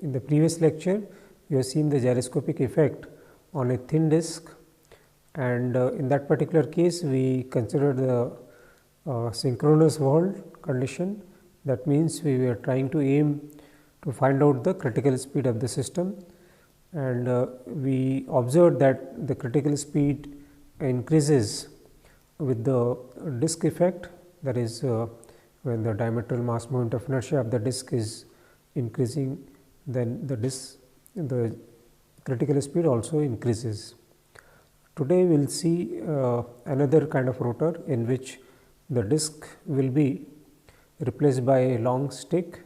In the previous lecture, we have seen the gyroscopic effect on a thin disk, and in that particular case we considered the synchronous Wald condition. That means, we were trying to aim to find out the critical speed of the system, and we observed that the critical speed increases with the disk effect, that is when the diametral mass moment of inertia of the disk is increasing, then the critical speed also increases. Today we will see another kind of rotor in which the disk will be replaced by a long stick,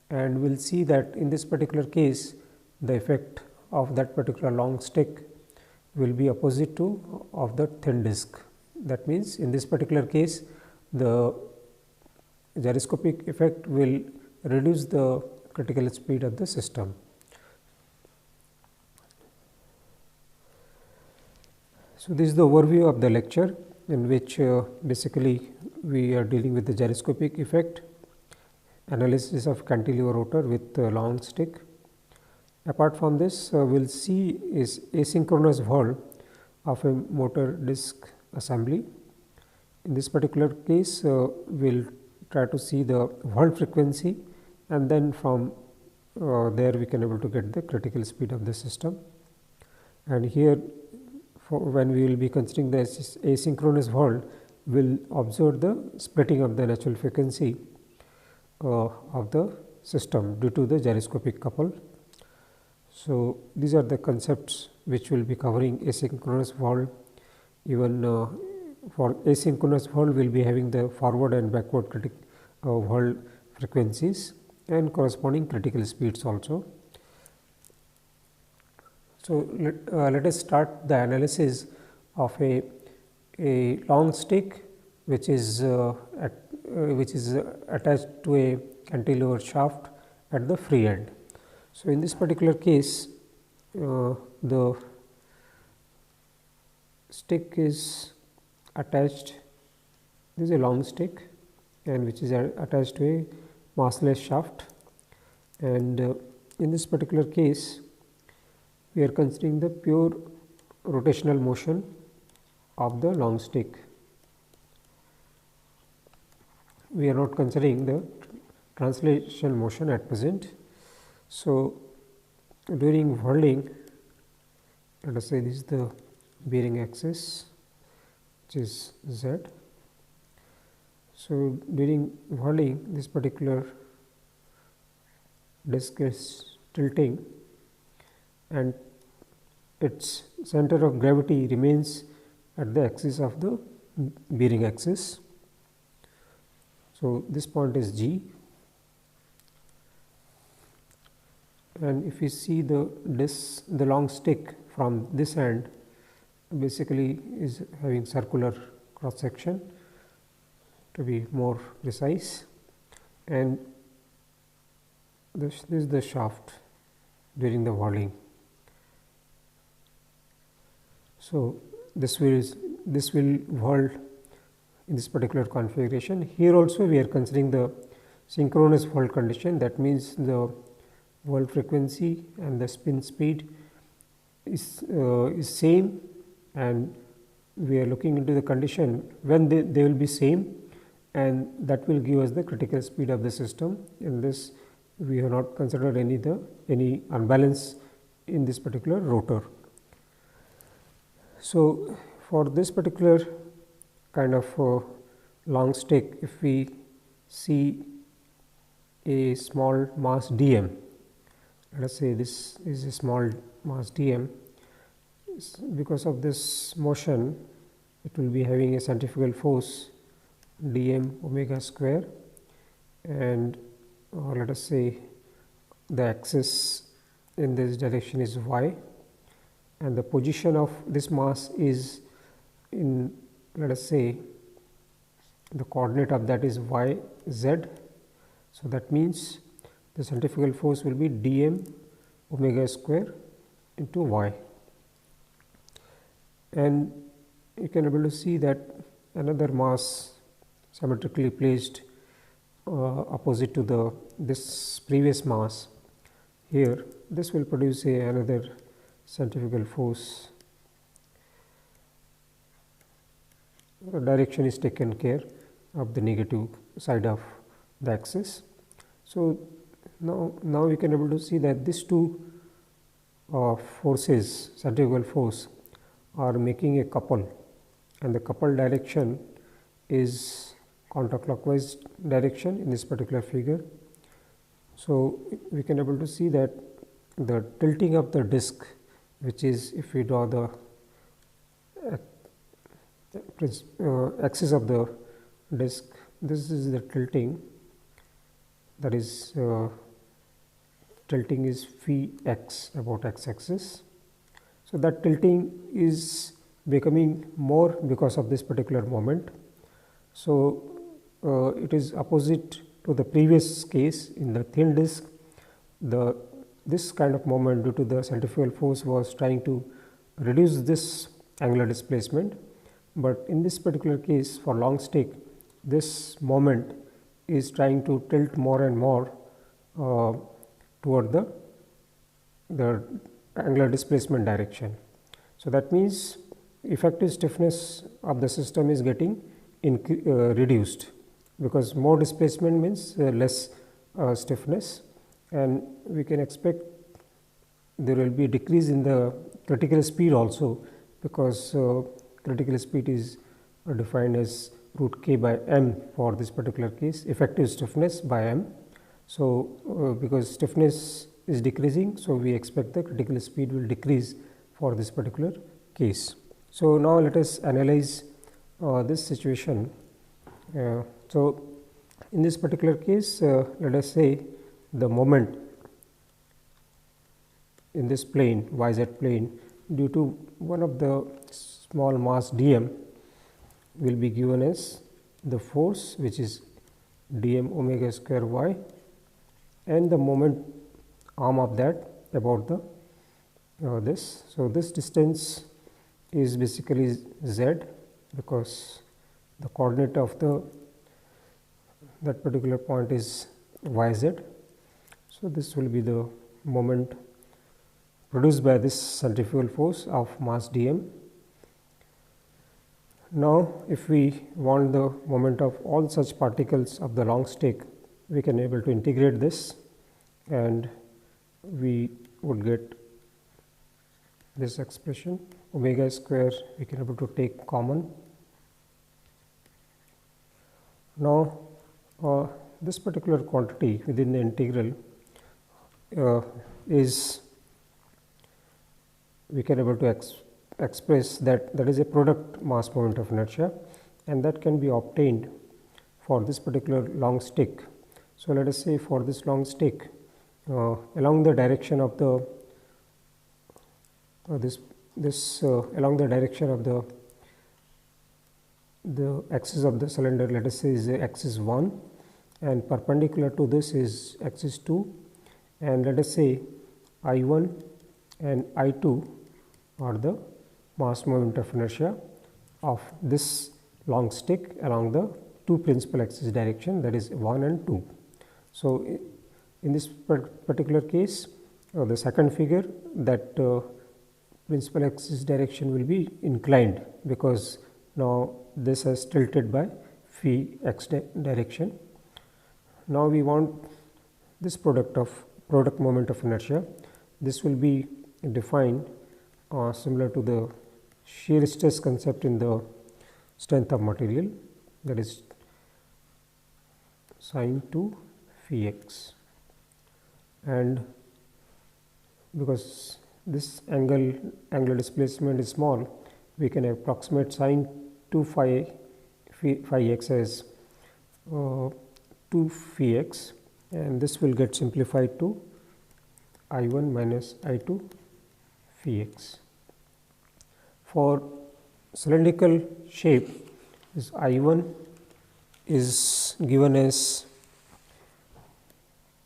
and we will see that in this particular case the effect of that particular long stick will be opposite to of the thin disk. That means, in this particular case the gyroscopic effect will reduce the critical speed of the system. So, this is the overview of the lecture, in which basically we are dealing with the gyroscopic effect, analysis of cantilever rotor with long stick. Apart from this, we will see is asynchronous Wald of a motor disk assembly. In this particular case, we will try to see the Wald frequency, and then from there we can able to get the critical speed of the system. And here, when we will be considering the asynchronous Wald, we will observe the splitting of the natural frequency of the system due to the gyroscopic couple. So, these are the concepts which will be covering asynchronous Wald. Even for asynchronous Wald, we will be having the forward and backward Wald frequencies and corresponding critical speeds also. So, let us start the analysis of a long stick which is attached to a cantilever shaft at the free end. So, in this particular case, the stick is attached, this is a long stick, and which is attached to a massless shaft, and in this particular case we are considering the pure rotational motion of the long stick. We are not considering the translation motion at present. So, during Walding, let us say this is the bearing axis, which is Z. So, during Walding, this particular disk is tilting and its center of gravity remains at the axis of the bearing axis. So, this point is G, and if you see the long stick from this end basically is having circular cross section, to be more precise, and this is the shaft during the Walding. So, this will Wald in this particular configuration. Here also we are considering the synchronous Wald condition. That means, the Wald frequency and the spin speed is same, and we are looking into the condition when they will be same, and that will give us the critical speed of the system. In this, we have not considered any unbalance in this particular rotor. So, for this particular kind of long stick, if we see a small mass dm, let us say this is a small mass dm, because of this motion it will be having a centrifugal force dm omega square, and let us say the axis in this direction is y, and the position of this mass is in, let us say, the coordinate of that is y z. So, that means, the centrifugal force will be dm omega square into y, and you can able to see that another mass symmetrically placed opposite to this previous mass, here, this will produce another centrifugal force. The direction is taken care of the negative side of the axis. So, now we can able to see that these two forces, centrifugal force, are making a couple, and the couple direction is counterclockwise direction in this particular figure. So, we can able to see that the tilting of the disc, which is, if we draw the axis of the disc, this is the tilting, that is tilting is phi x about x axis. So, that tilting is becoming more because of this particular moment. So, it is opposite to the previous case. In the thin disc, this kind of moment due to the centrifugal force was trying to reduce this angular displacement, but in this particular case for long stick, this moment is trying to tilt more and more toward the angular displacement direction. So, that means effective stiffness of the system is getting reduced, because more displacement means less stiffness, and we can expect there will be a decrease in the critical speed also, because critical speed is defined as root k by m for this particular case, effective stiffness by m. So, because stiffness is decreasing, so we expect the critical speed will decrease for this particular case. So, now let us analyze this situation. So, in this particular case, let us say the moment in this plane, yz plane, due to one of the small mass dm will be given as the force, which is dm omega square y, and the moment arm of that about the this. So, this distance is basically z, because the coordinate of that particular point is yz. So, this will be the moment produced by this centrifugal force of mass dm. Now, if we want the moment of all such particles of the long stick, we can able to integrate this, and we would get this expression omega square we can able to take common. Now, this particular quantity within the integral is we can able to express that is a product mass moment of inertia, and that can be obtained for this particular long stick. So, let us say for this long stick, along the direction of the along the direction of the axis of the cylinder, let us say is axis 1, and perpendicular to this is axis 2, and let us say I1 and I2 are the mass moment of inertia of this long stick along the two principal axis direction, that is 1 and 2. So, in this particular case, the second figure, that principal axis direction will be inclined, because now this has tilted by phi x direction. Now, we want this product moment of inertia. This will be defined similar to the shear stress concept in the strength of material, that is sin 2 phi x, and because this angular displacement is small, we can approximate sin 2 phi x as 2 phi x, and this will get simplified to I1 minus I2 phi x. For cylindrical shape, this I1 is given as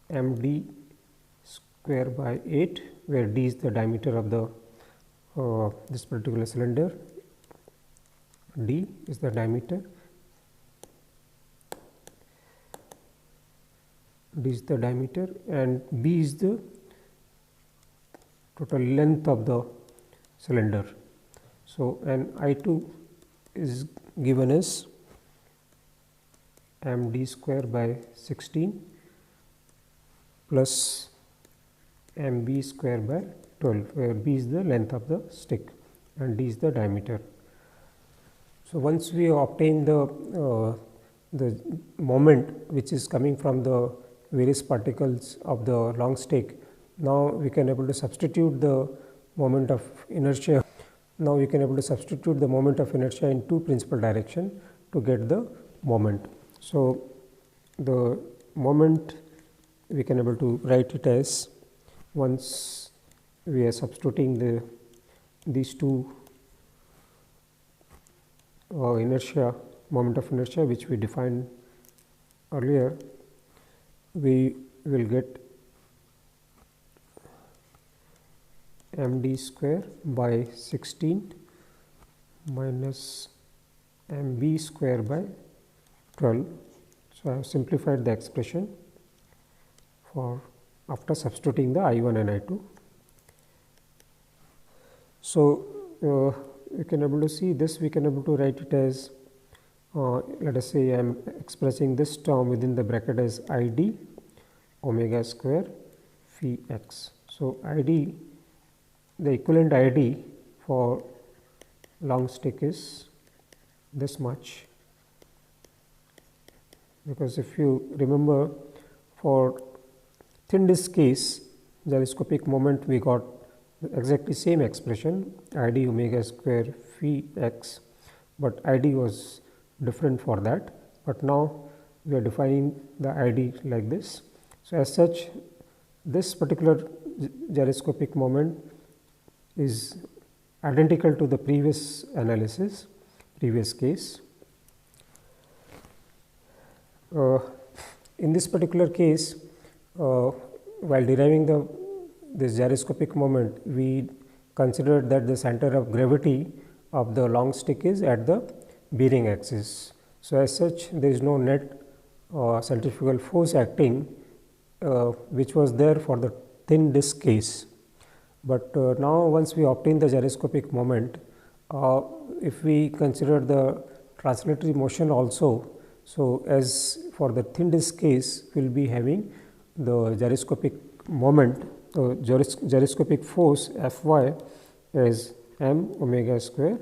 md square by 8, where d is the diameter of the this particular cylinder, d is the diameter, and b is the total length of the cylinder. So, and I2 is given as md square by 16 plus mb square by 12, where b is the length of the stick and d is the diameter. So, once we obtain the moment which is coming from the various particles of the long stick, now we can able to substitute the moment of inertia. Now, we can able to substitute the moment of inertia in two principal direction to get the moment. So, the moment we can able to write it as, once we are substituting these two inertia, moment of inertia which we defined earlier, we will get md square by 16 minus mb square by 12. So, I have simplified the expression for after substituting the I1 and I2. So, you can able to see this, we can able to write it as, let us say I am expressing this term within the bracket as ID omega square phi x. So, ID, the equivalent ID for long stick is this much, because if you remember, for thin disk case gyroscopic moment we got exactly same expression ID omega square phi x, but ID was different for that, but now we are defining the ID like this. So, as such this particular gyroscopic moment is identical to the previous analysis, previous case. In this particular case, while deriving this gyroscopic moment, we considered that the center of gravity of the long stick is at the bearing axis. So, as such there is no net centrifugal force acting which was there for the thin disk case. But now once we obtain the gyroscopic moment, if we consider the translatory motion also, so as for the thin disk case we will be having the gyroscopic moment, gyroscopic force F y as m omega square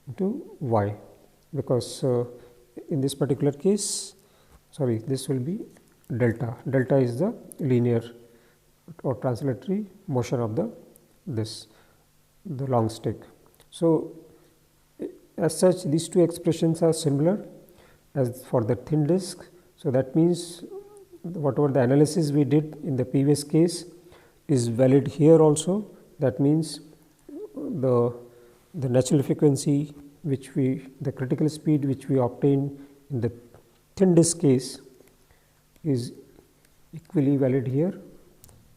into y, because in this particular case, sorry, this will be delta. Delta is the linear or translatory motion of the long stick. So, as such these two expressions are similar as for the thin disk. So, that means whatever the analysis we did in the previous case is valid here also. That means the natural frequency which the critical speed which we obtained in the thin disk case is equally valid here.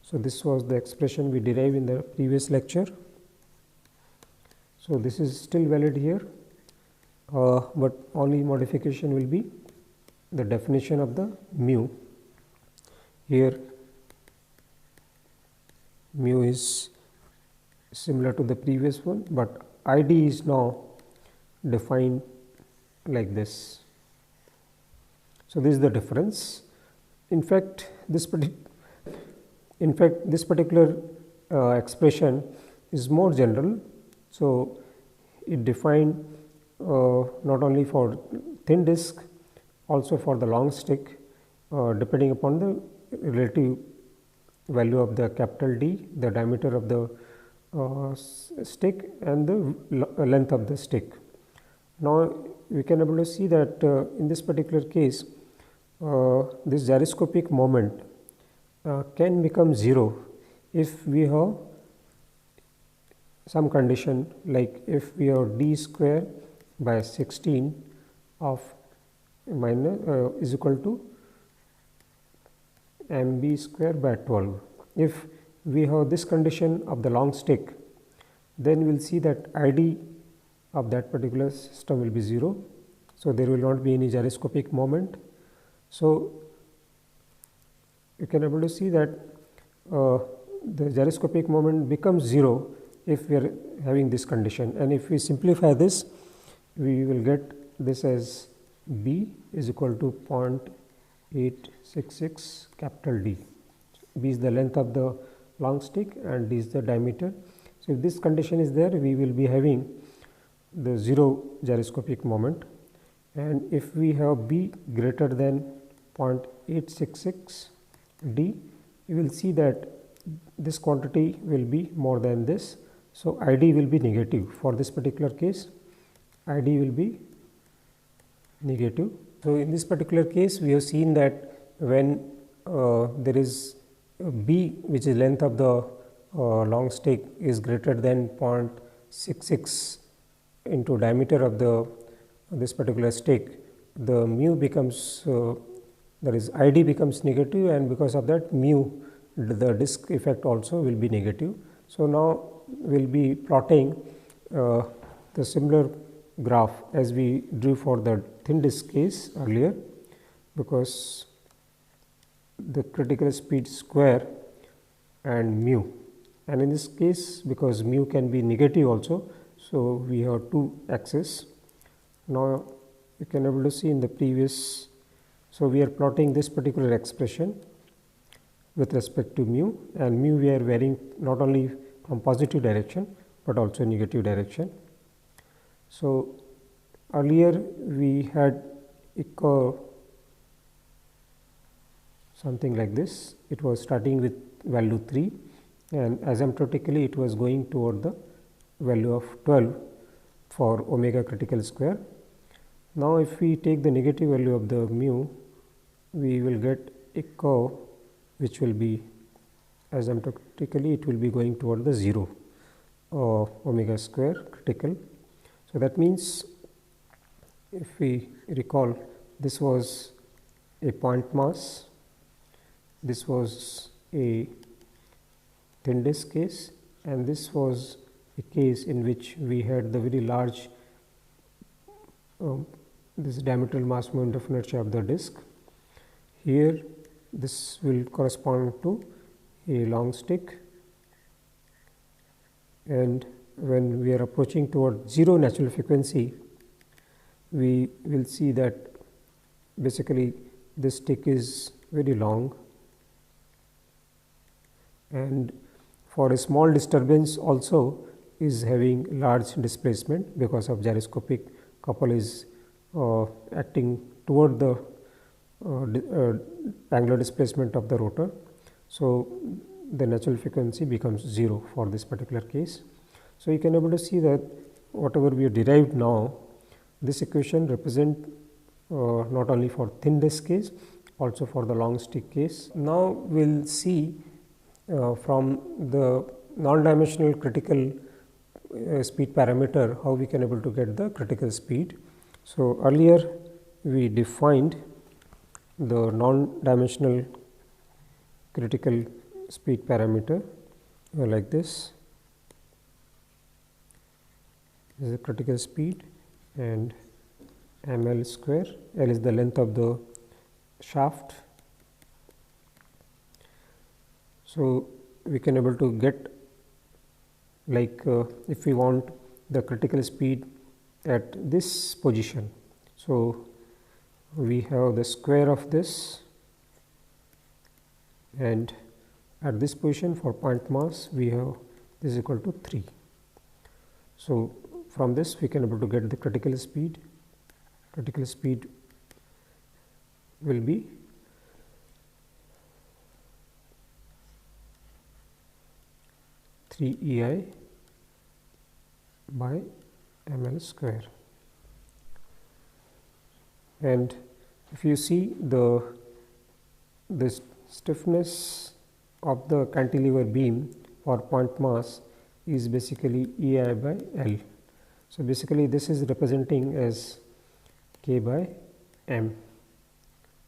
So, this was the expression we derived in the previous lecture. So, this is still valid here, but only modification will be the definition of the mu. Here mu is similar to the previous one, but ID is now defined like this. So, this is the difference. In fact, this particular expression is more general. So, it defined not only for thin disk, also for the long stick, depending upon the relative value of the capital D, the diameter of the stick and the length of the stick. Now, we can able to see that in this particular case, this gyroscopic moment can become 0 if we have some condition, like if we have d square by 16 of minus is equal to mb square by 12. If we have this condition of the long stick, then we will see that ID of that particular system will be 0. So, there will not be any gyroscopic moment. So, you can able to see that the gyroscopic moment becomes 0 if we are having this condition, and if we simplify this, we will get this as B is equal to 0.866 capital D. B is the length of the long stick and D is the diameter. So, if this condition is there, we will be having the 0 gyroscopic moment, and if we have B greater than 0.866 D, you will see that this quantity will be more than this. So, ID will be negative. For this particular case, ID will be negative. So, in this particular case, we have seen that when there is B, which is length of the long stick, is greater than 0.66 into diameter of this particular stick, the mu becomes that is ID becomes negative, and because of that mu, the disk effect also will be negative. So, now we will be plotting the similar graph as we drew for the thin disk case earlier, because the critical speed square and mu, and in this case because mu can be negative also. So, we have two axes. Now, you can able to see in the previous. So, we are plotting this particular expression with respect to mu, and mu we are varying not only from positive direction, but also negative direction. So, earlier we had a curve something like this. It was starting with value 3, and asymptotically it was going toward the value of 12 for omega critical square. Now, if we take the negative value of the mu, we will get a curve which will be asymptotically it will be going toward the 0 omega square critical. So, that means if we recall, this was a point mass, this was a thin disk case, and this was a case in which we had the very large this diametral mass moment of inertia of the disk. Here this will correspond to a long stick, and when we are approaching toward 0 natural frequency, we will see that basically this stick is very long, and for a small disturbance also is having large displacement because of gyroscopic couple is acting toward the angular displacement of the rotor. So, the natural frequency becomes 0 for this particular case. So, you can able to see that whatever we have derived now, this equation represent not only for thin disk case, also for the long stick case. Now, we will see from the non-dimensional critical speed parameter how we can able to get the critical speed. So, earlier we defined the non-dimensional critical speed parameter like this. This is the critical speed, and ml square, L is the length of the shaft. So, we can able to get like if we want the critical speed at this position. So, we have the square of this, and at this position for point mass we have this is equal to 3. So, from this we can able to get the critical speed. Critical speed will be (3 EI by ml square). And if you see the stiffness of the cantilever beam for point mass is basically EI by L. So, basically this is representing as K by M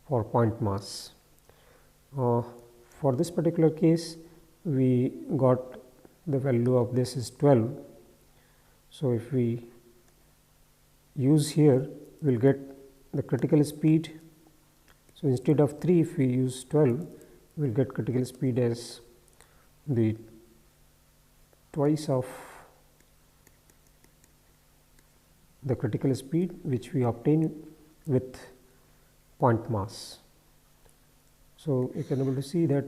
for point mass. For this particular case, we got the value of this is 12. So, if we use here, we will get the critical speed. So, instead of 3, if we use 12, we will get critical speed as the twice of the critical speed which we obtain with point mass. So, you can able to see that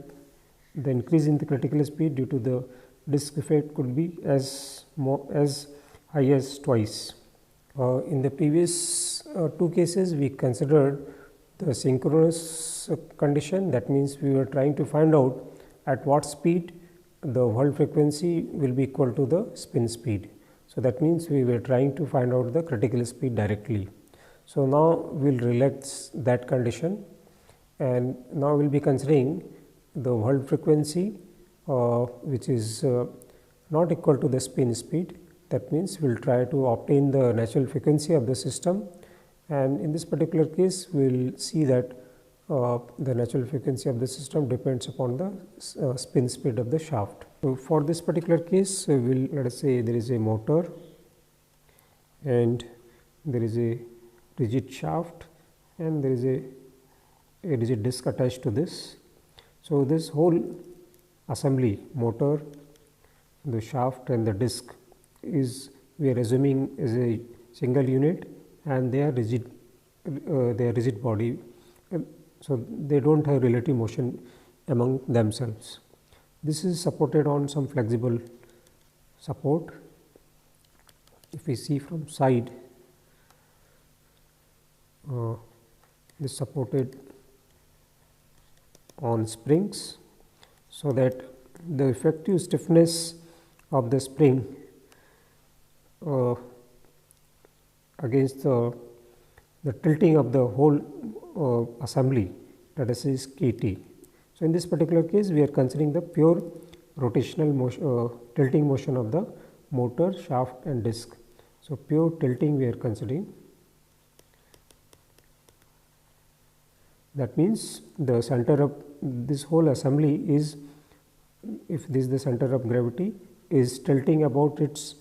the increase in the critical speed due to the disk effect could be as high as twice. In the previous two cases, we considered the synchronous condition. That means, we were trying to find out at what speed the world frequency will be equal to the spin speed. So, that means, we were trying to find out the critical speed directly. So, now we will relax that condition, and now we will be considering the world frequency which is not equal to the spin speed. That means, we will try to obtain the natural frequency of the system, and in this particular case we will see that the natural frequency of the system depends upon the spin speed of the shaft. So, for this particular case we will, let us say, there is a motor and there is a rigid shaft and there is a rigid disc attached to this. So, this whole assembly, motor, the shaft and the disc, is we are assuming is a single unit, and they are rigid body. So, they do not have relative motion among themselves. This is supported on some flexible support. If we see from side, this supported on springs, so that the effective stiffness of the spring against the tilting of the whole assembly, that is Kt. So, in this particular case we are considering the pure rotational motion, tilting motion of the motor, shaft and disc. So, pure tilting we are considering. That means, the center of this whole assembly is, if this is the center of gravity, is tilting about its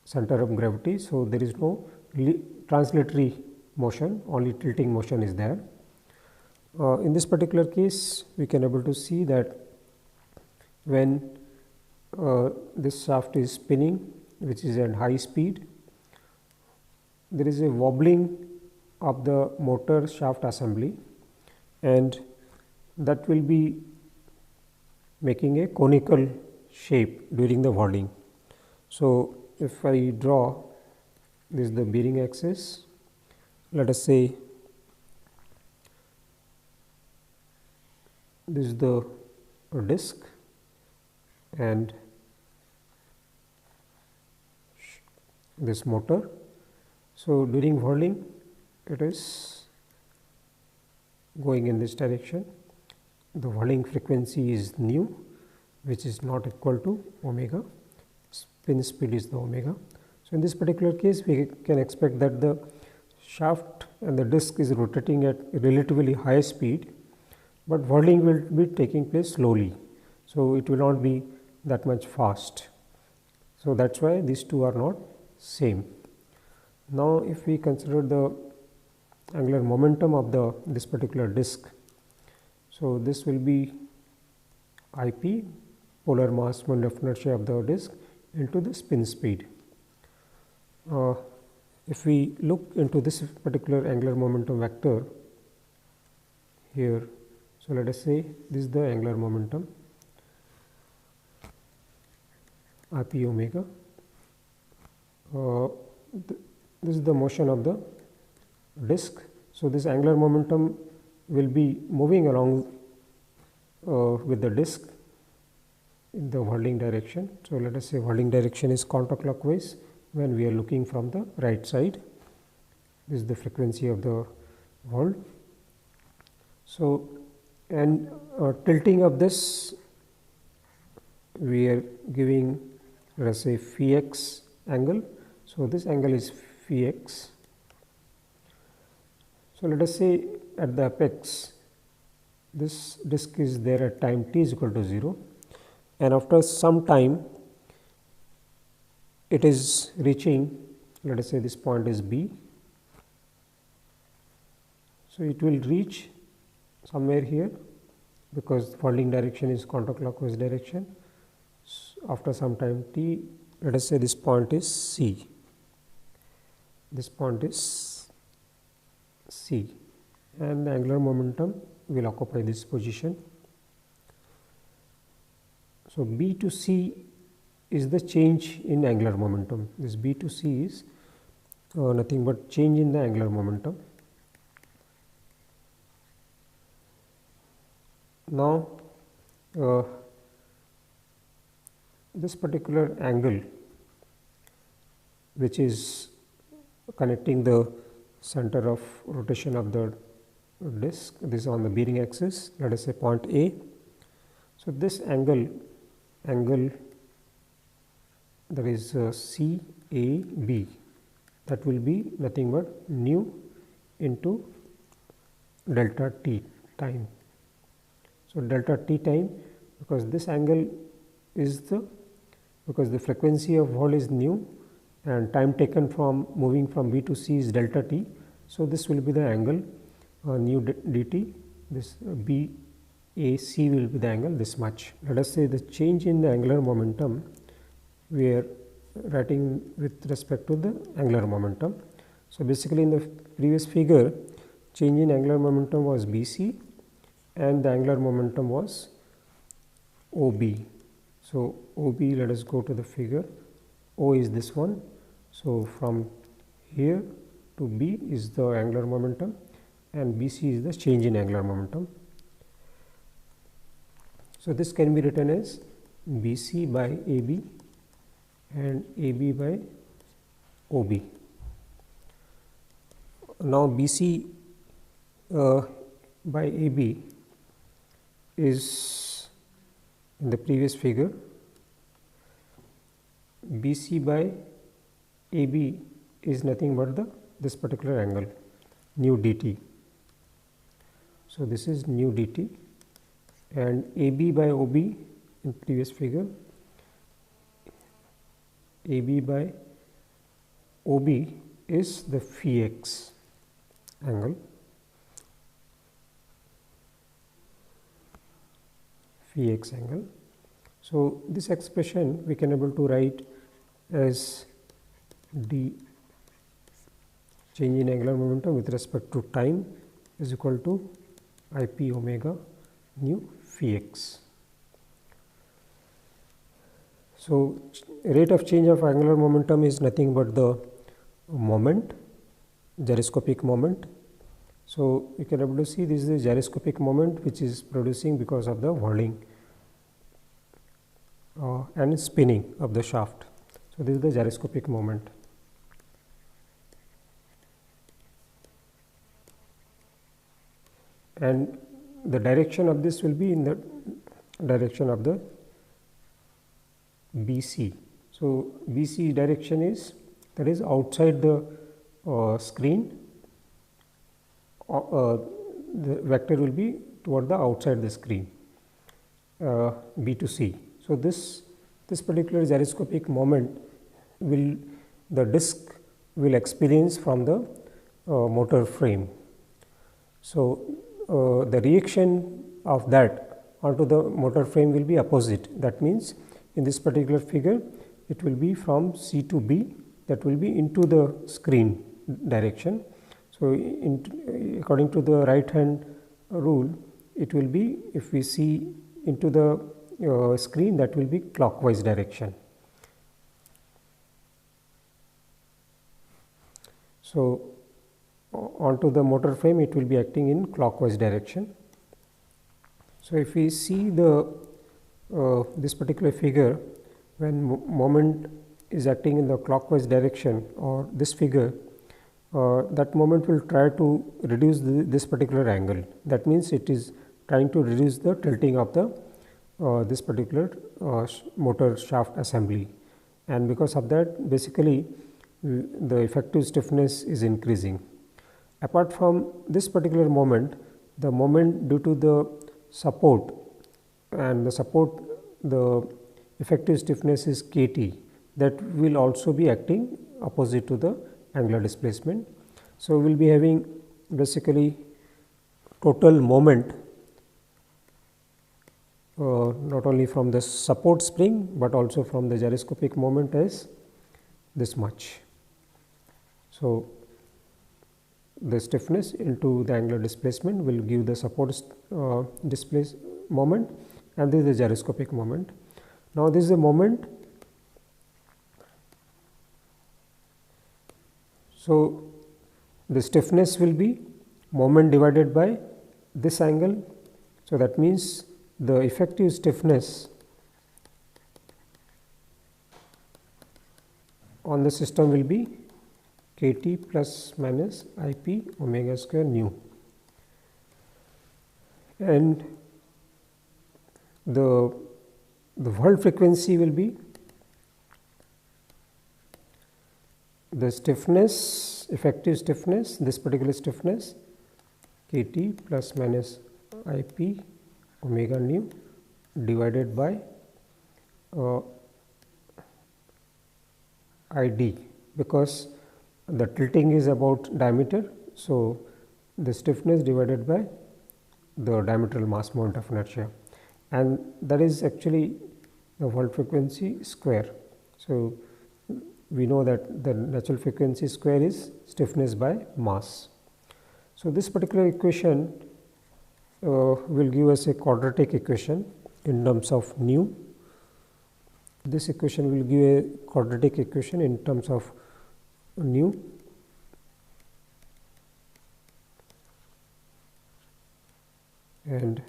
center of gravity. So, there is no translatory motion, only tilting motion is there. In this particular case, we can able to see that when this shaft is spinning, which is at high speed, there is a wobbling of the motor shaft assembly, and that will be making a conical shape during the whirling. So, if I draw this is the bearing axis, let us say this is the disc and this motor. So, during whirling it is going in this direction. The whirling frequency is nu, which is not equal to omega, spin speed is the omega. So, in this particular case we can expect that the shaft and the disc is rotating at a relatively high speed, but whirling will be taking place slowly. So, it will not be that much fast. So, that is why these two are not same. Now, if we consider the angular momentum of this particular disc, so this will be I p, polar mass moment of inertia of the disc, into the spin speed. If we look into this particular angular momentum vector here, so let us say this is the angular momentum I p omega. This is the motion of the disc. So, this angular momentum will be moving along with the disc in the whirling direction. So, let us say whirling direction is counterclockwise when we are looking from the right side. This is the frequency of the whirl. So, and tilting of this, we are giving, let us say, phi x angle. So, this angle is phi x. So, let us say at the apex this disc is there at time t is equal to 0, and after some time it is reaching, let us say this point is B. So, it will reach somewhere here, because whirling direction is counterclockwise direction. after some time t, let us say this point is C, this point is C, and the angular momentum will occupy this position. So, B to C is the change in angular momentum. This B to C is nothing but change in the angular momentum. Now, this particular angle, which is connecting the center of rotation of the disc, this is on the bearing axis, let us say point A. So, this angle that is CAB, that will be nothing but nu into delta t time. So, delta t time, because this angle is because the frequency of whirl is nu and time taken from moving from B to C is delta t. So, this will be the angle nu dt, this B A C will be the angle this much. Let us say the change in the angular momentum, we are writing with respect to the angular momentum. So, basically in the previous figure, change in angular momentum was B C and the angular momentum was O B. So, O B, let us go to the figure. O is this one. So, from here to B is the angular momentum and B C is the change in angular momentum. So, this can be written as B C by A B and A B by O B. Now, B C by A B is in the previous figure, B C by A B is nothing but this particular angle nu dt. So, this is nu dt, and A B by O B in previous figure, A B by O B is the phi x angle, phi x angle. So, this expression we can able to write as d change in angular momentum with respect to time is equal to I p omega nu phi x. So, rate of change of angular momentum is nothing but the moment, gyroscopic moment. So, you can able to see this is the gyroscopic moment which is producing because of the whirling and spinning of the shaft. So, this is the gyroscopic moment. And the direction of this will be in the direction of the BC. So, BC direction is, that is outside the screen, the vector will be toward the outside the screen, B to C. So, this particular gyroscopic moment will, the disc will experience from the motor frame. So, the reaction of that onto the motor frame will be opposite. That means, in this particular figure, it will be from C to B, that will be into the screen direction. So, according to the right hand rule, it will be, if we see into the screen, that will be clockwise direction. So, onto the motor frame, it will be acting in clockwise direction. So, if we see the this particular figure, when moment is acting in the clockwise direction, or this figure, that moment will try to reduce this particular angle. That means, it is trying to reduce the tilting of the this particular motor shaft assembly, and because of that, basically the effective stiffness is increasing. Apart from this particular moment, the moment due to the support, and the support, the effective stiffness is kT, that will also be acting opposite to the angular displacement. So, we will be having basically total moment not only from the support spring, but also from the gyroscopic moment as this much. So, the stiffness into the angular displacement will give the support displace moment, and this is the gyroscopic moment. Now, this is the moment. So, the stiffness will be moment divided by this angle. So, that means the effective stiffness on the system will be kT plus minus IP omega square nu, and the world frequency will be the stiffness, effective stiffness, this particular stiffness kT plus minus IP omega nu divided by ID, because the tilting is about diameter. So, the stiffness divided by the diametral mass moment of inertia, and that is actually the world frequency square. So, we know that the natural frequency square is stiffness by mass. So, this particular equation will give us a quadratic equation in terms of nu. This equation will give a quadratic equation in terms of nu, and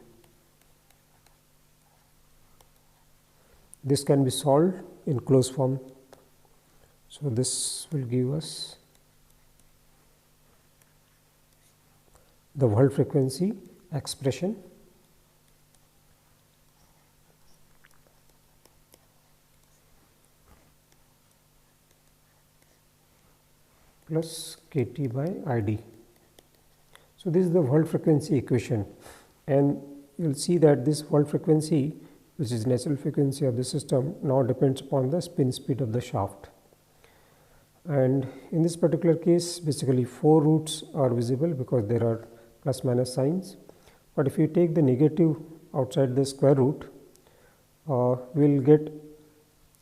this can be solved in closed form. So, this will give us the world frequency expression plus kT by ID. So, this is the world frequency equation, and you will see that this world frequency, which is natural frequency of the system, now depends upon the spin speed of the shaft. And in this particular case, basically 4 roots are visible because there are plus minus signs, but if you take the negative outside the square root, we will get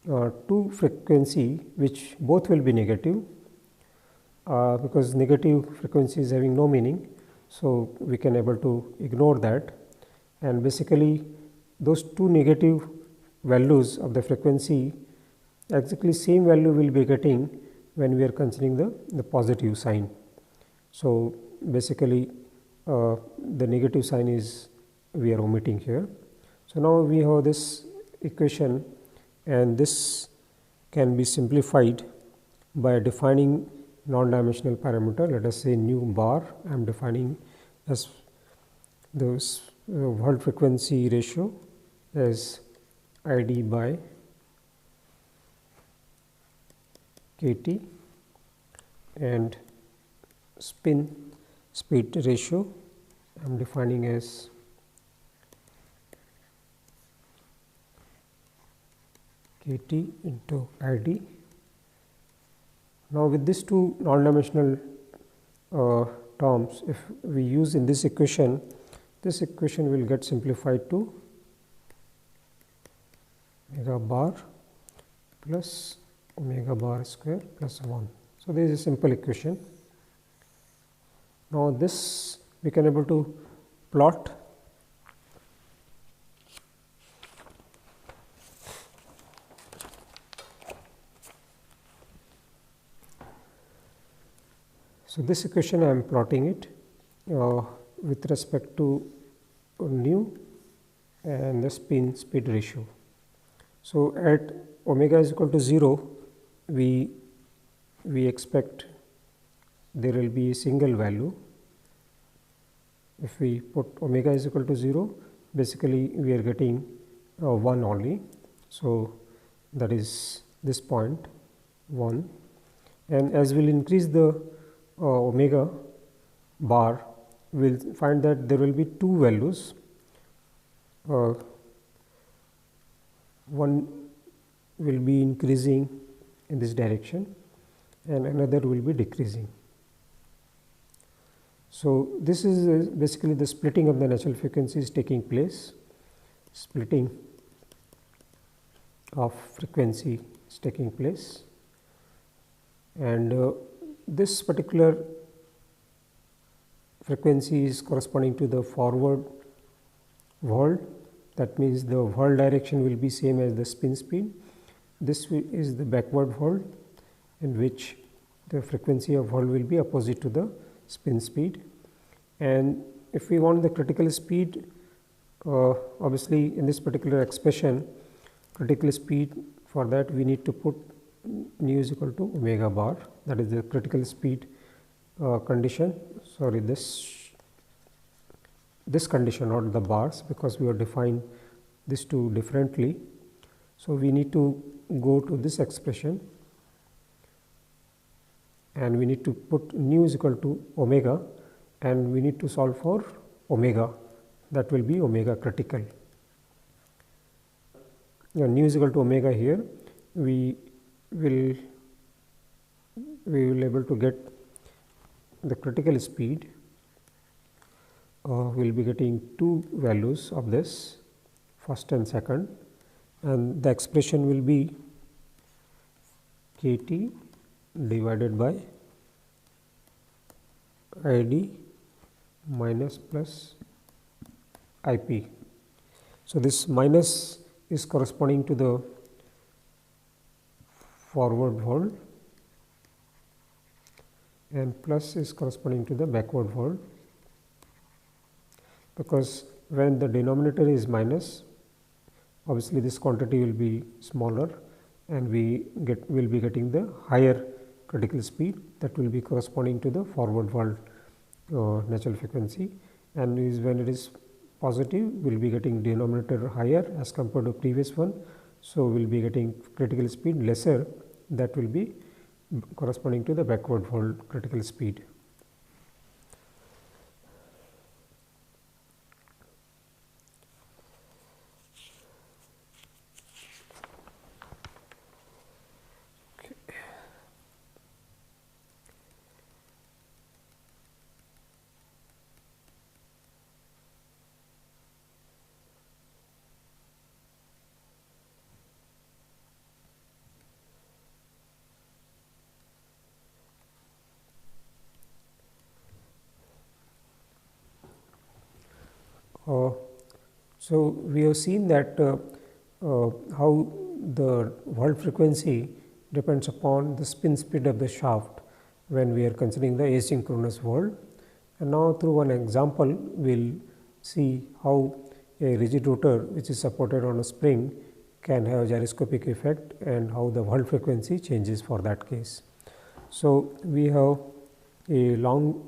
2 frequency which both will be negative, because negative frequency is having no meaning. So, we can able to ignore that, and basically those 2 negative values of the frequency, exactly same value we will be getting when we are considering the positive sign. So, basically the negative sign is we are omitting here. So, now we have this equation, and this can be simplified by defining non-dimensional parameter. Let us say nu bar, I am defining as the world frequency ratio as ID by kT, and spin speed ratio I am defining as kT into ID. Now, with these 2 non-dimensional terms, if we use in this equation will get simplified to omega bar plus omega bar square plus 1. So, this is a simple equation. Now, this we can able to plot So, this equation I am plotting it with respect to nu and the spin speed ratio. So, at omega is equal to 0, we expect there will be a single value. If we put omega is equal to 0, basically we are getting 1 only. So, that is this point 1, and as we will increase the omega bar, we will find that there will be 2 values. One will be increasing in this direction and another will be decreasing. So, this is basically the splitting of the natural frequency is taking place, splitting of frequency is taking place, and this particular frequency is corresponding to the forward world. That means the world direction will be same as the spin speed. This is the backward world, in which the frequency of world will be opposite to the spin speed. And if we want the critical speed, obviously in this particular expression, critical speed, for that we need to put nu is equal to omega bar, that is the critical speed condition. Sorry, this condition, not the bars, because we have defined these two differently. So, we need to go to this expression, and we need to put nu is equal to omega, and we need to solve for omega, that will be omega critical. Nu is equal to omega, here we will able to get the critical speed. We will be getting two values of this, first and second, and the expression will be kT divided by ID minus plus IP. So, this minus is corresponding to the forward world and plus is corresponding to the backward world, because when the denominator is minus, obviously this quantity will be smaller, and we will be getting the higher critical speed, that will be corresponding to the forward world natural frequency, and when it is positive, we will be getting denominator higher as compared to previous one. So, we will be getting critical speed lesser, that will be corresponding to the backward world critical speed. So, we have seen that how the world frequency depends upon the spin speed of the shaft when we are considering the asynchronous world. And now, through one example, we will see how a rigid rotor which is supported on a spring can have a gyroscopic effect, and how the world frequency changes for that case. So, we have a long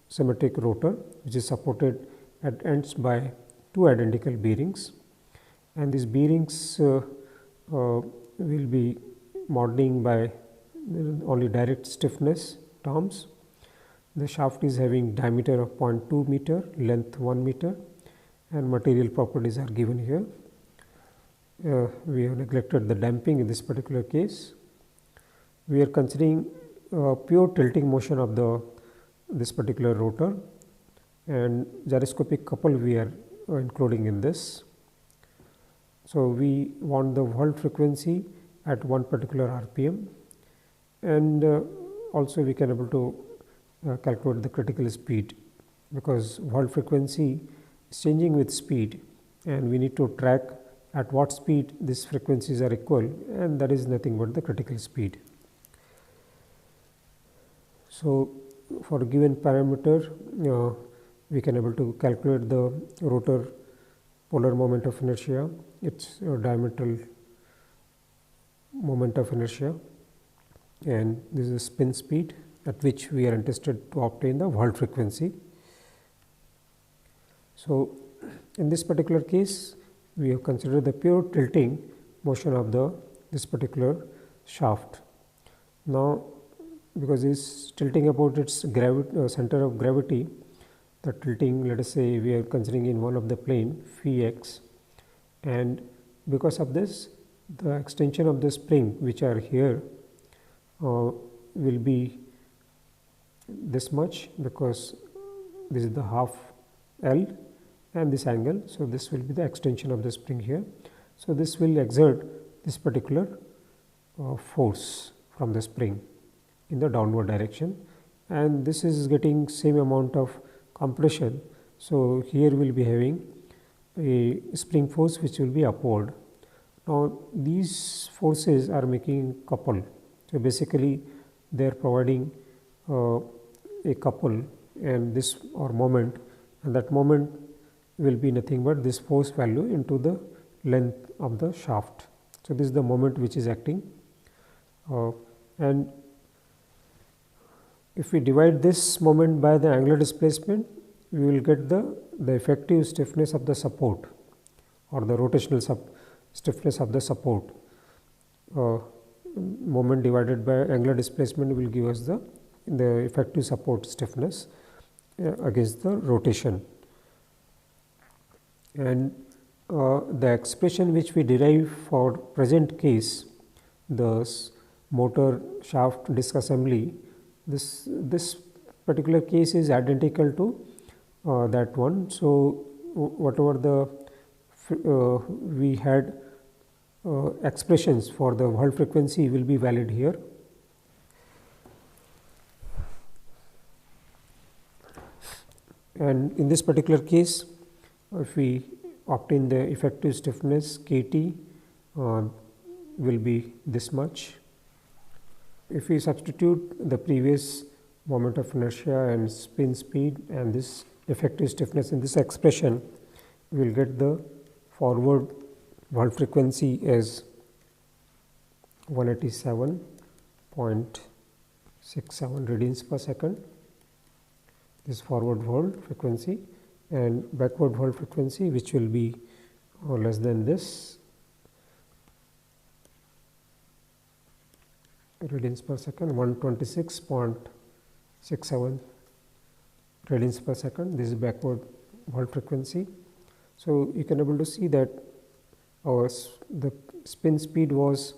symmetric rotor which is supported at ends by two identical bearings, and these bearings will be modeling by only direct stiffness terms. The shaft is having diameter of 0.2 meter, length 1 meter, and material properties are given here. We have neglected the damping in this particular case. We are considering pure tilting motion of this particular rotor, and gyroscopic couple we are including in this. So, we want the world frequency at one particular RPM, and also we can able to calculate the critical speed, because world frequency is changing with speed, and we need to track at what speed these frequencies are equal, and that is nothing but the critical speed. So, for a given parameter, we can able to calculate the rotor polar moment of inertia, its diametral moment of inertia, and this is the spin speed at which we are interested to obtain the world frequency. So, in this particular case, we have considered the pure tilting motion of this particular shaft. Now, because it is tilting about its center of gravity, the tilting, let us say we are considering in one of the plane phi x, and because of this, the extension of the spring which are here will be this much, because this is the half L, and this angle. So, this will be the extension of the spring here. So, this will exert this particular force from the spring in the downward direction, and this is getting same amount of compression. So, here we will be having a spring force which will be upward. Now, these forces are making couple. So, basically they are providing a couple and this or moment, and that moment will be nothing but this force value into the length of the shaft. So, this is the moment which is acting, and if we divide this moment by the angular displacement, we will get the effective stiffness of the support or the rotational stiffness of the support. Moment divided by angular displacement will give us the effective support stiffness against the rotation. And the expression which we derive for present case, the motor shaft disc assembly, this particular case is identical to that one. So, whatever the we had expressions for the Hall frequency will be valid here. And in this particular case, if we obtain the effective stiffness kT will be this much. If we substitute the previous moment of inertia and spin speed and this effective stiffness in this expression, we will get the forward Hall frequency as 187.67 radians per second, this forward Hall frequency, and backward Hall frequency which will be less than this radians per second, 126.67 radians per second. This is backward Hall frequency. So, you can able to see that the spin speed was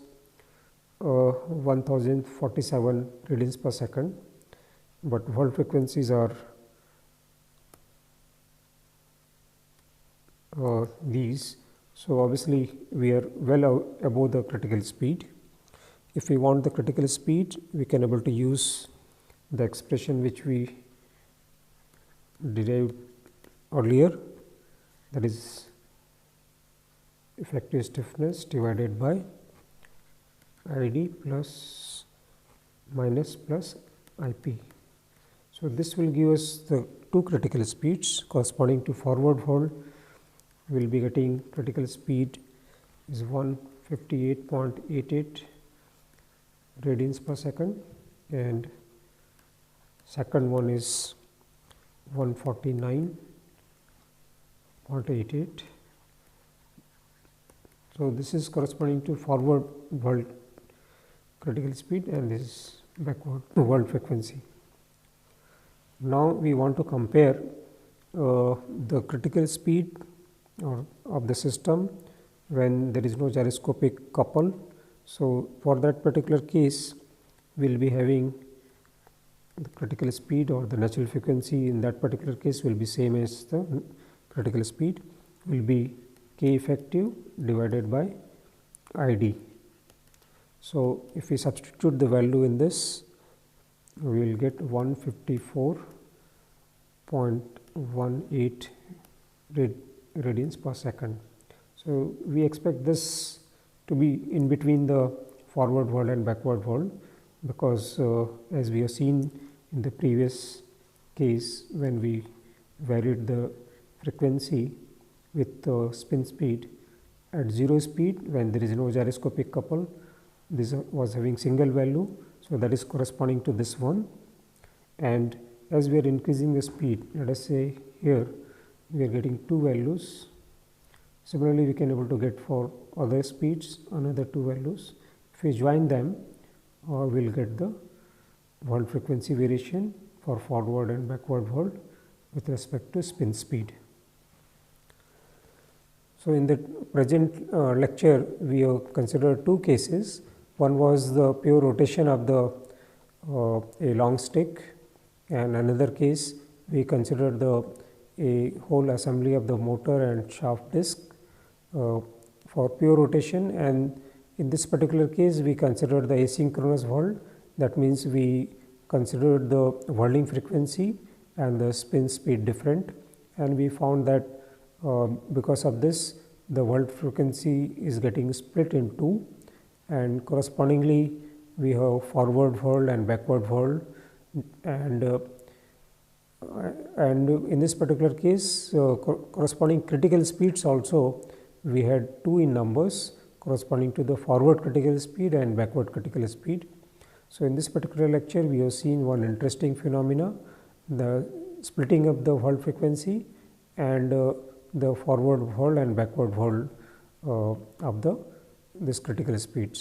1047 radians per second, but Hall frequencies are these. So, obviously, we are well above the critical speed. If we want the critical speed, we can able to use the expression which we derived earlier, that is effective stiffness divided by ID plus minus plus IP. So, this will give us the two critical speeds corresponding to forward Hall. We will be getting critical speed is 158.88 radians per second, and second one is 149.88. So, this is corresponding to forward Hall critical speed and this is backward Hall frequency. Now, we want to compare the critical speed of the system when there is no gyroscopic couple. So, for that particular case, we will be having the critical speed or the natural frequency in that particular case will be same as the critical speed, will be K effective divided by ID. So, if we substitute the value in this, we will get 154.18 radians per second. So, we expect this to be in between the forward Hall and backward Hall, because as we have seen in the previous case when we varied the frequency with spin speed at 0 speed, when there is no gyroscopic couple, this was having single value. So, that is corresponding to this one, and as we are increasing the speed, let us say here we are getting two values. Similarly, we can able to get for other speeds another two values. If we join them, we will get the Hall frequency variation for forward and backward Hall with respect to spin speed. So, in the present lecture, we have considered two cases. One was the pure rotation of the a long stick, and another case we considered the a whole assembly of the motor and shaft disc for pure rotation, and in this particular case we considered the asynchronous whirl. That means we considered the whirling frequency and the spin speed different, and we found that because of this the whirl frequency is getting split in two, and correspondingly we have forward whirl and backward whirl, and in this particular case corresponding critical speeds also we had two in numbers corresponding to the forward critical speed and backward critical speed. So, in this particular lecture we have seen one interesting phenomena, the splitting of the whirl frequency and the forward whirl and backward whirl of this critical speeds.